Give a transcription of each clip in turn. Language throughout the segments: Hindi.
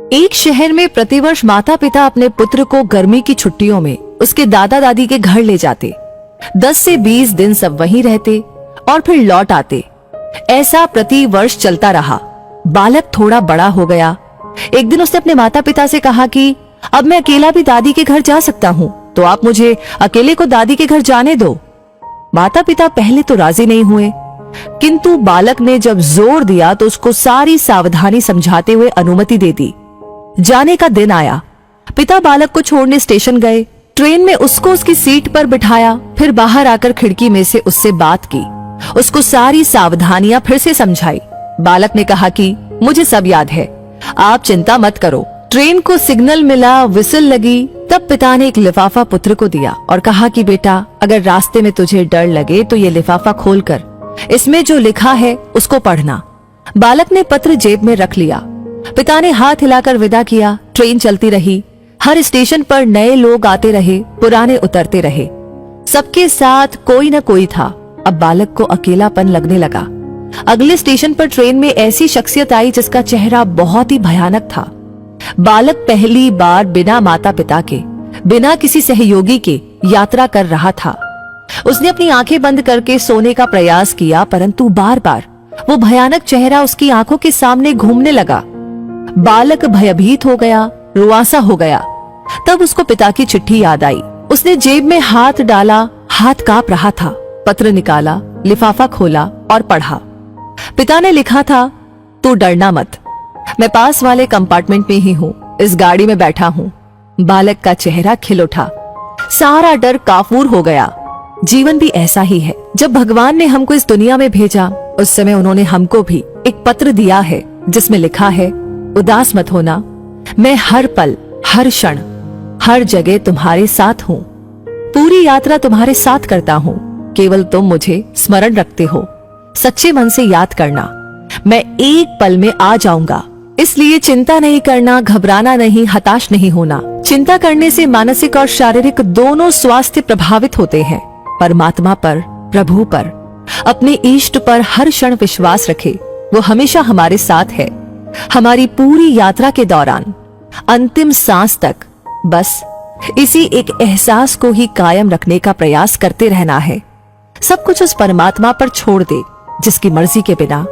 एक शहर में प्रतिवर्ष माता पिता अपने पुत्र को गर्मी की छुट्टियों में उसके दादा दादी के घर ले जाते। 10 से 20 दिन सब वहीं रहते और फिर लौट आते। ऐसा प्रति वर्ष चलता रहा। बालक थोड़ा बड़ा हो गया। एक दिन उसने अपने माता पिता से कहा कि अब मैं अकेला भी दादी के घर जा सकता हूँ, तो आप मुझे अकेले को दादी के घर जाने दो। माता पिता पहले तो राजी नहीं हुए, किंतु बालक ने जब जोर दिया तो उसको सारी सावधानी समझाते हुए अनुमति दे दी। जाने का दिन आया। पिता बालक को छोड़ने स्टेशन गए। ट्रेन में उसको उसकी सीट पर बिठाया, फिर बाहर आकर खिड़की में से उससे बात की, उसको सारी सावधानियां फिर से समझाई। बालक ने कहा कि मुझे सब याद है, आप चिंता मत करो। ट्रेन को सिग्नल मिला, विसिल लगी, तब पिता ने एक लिफाफा पुत्र को दिया और कहा कि बेटा, अगर रास्ते में तुझे डर लगे तो ये लिफाफा खोलकर इसमें जो लिखा है उसको पढ़ना। बालक ने पत्र जेब में रख लिया। पिता ने हाथ हिलाकर विदा किया। ट्रेन चलती रही। हर स्टेशन पर नए लोग आते रहे, पुराने उतरते रहे। सबके साथ कोई न कोई था। अब बालक को अकेलापन लगने लगा। अगले स्टेशन पर ट्रेन में ऐसी शख्सियत आई जिसका चेहरा बहुत ही भयानक था। बालक पहली बार बिना माता पिता के, बिना किसी सहयोगी के यात्रा कर रहा था। उसने अपनी आंखें बंद करके सोने का प्रयास किया, परंतु बार बार वो भयानक चेहरा उसकी आंखों के सामने घूमने लगा। बालक भयभीत हो गया, रुआंसा हो गया। तब उसको पिता की चिट्ठी याद आई। उसने जेब में हाथ डाला, हाथ कांप रहा था। पत्र निकाला, लिफाफा खोला और पढ़ा। पिता ने लिखा था, तू डरना मत, मैं पास वाले कंपार्टमेंट में ही हूँ, इस गाड़ी में बैठा हूँ। बालक का चेहरा खिल उठा। सारा डर काफूर हो गया। जीवन भी ऐसा ही है। जब भगवान ने हमको इस दुनिया में भेजा, उस समय उन्होंने हमको भी एक पत्र दिया है जिसमें लिखा है, उदास मत होना, मैं हर पल, हर क्षण, हर जगह तुम्हारे साथ हूँ। पूरी यात्रा तुम्हारे साथ करता हूँ, केवल तुम मुझे स्मरण रखते हो। सच्चे मन से याद करना, मैं एक पल में आ जाऊंगा। इसलिए चिंता नहीं करना, घबराना नहीं, हताश नहीं होना। चिंता करने से मानसिक और शारीरिक दोनों स्वास्थ्य प्रभावित होते हैं। परमात्मा पर, प्रभु पर, अपने इष्ट पर हर क्षण विश्वास रखे। वो हमेशा हमारे साथ है, हमारी पूरी यात्रा के दौरान, अंतिम सांस तक। बस इसी एक एहसास को ही कायम रखने का प्रयास करते रहना है। सब कुछ उस परमात्मा पर छोड़ दे जिसकी मर्जी के बिना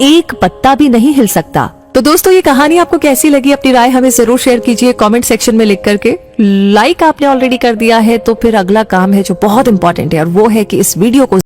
एक पत्ता भी नहीं हिल सकता। तो दोस्तों, ये कहानी आपको कैसी लगी? अपनी राय हमें जरूर शेयर कीजिए कमेंट सेक्शन में लिख करके। लाइक आपने ऑलरेडी कर दिया है तो फिर अगला काम है जो बहुत इंपॉर्टेंट है, और वो है कि इस वीडियो को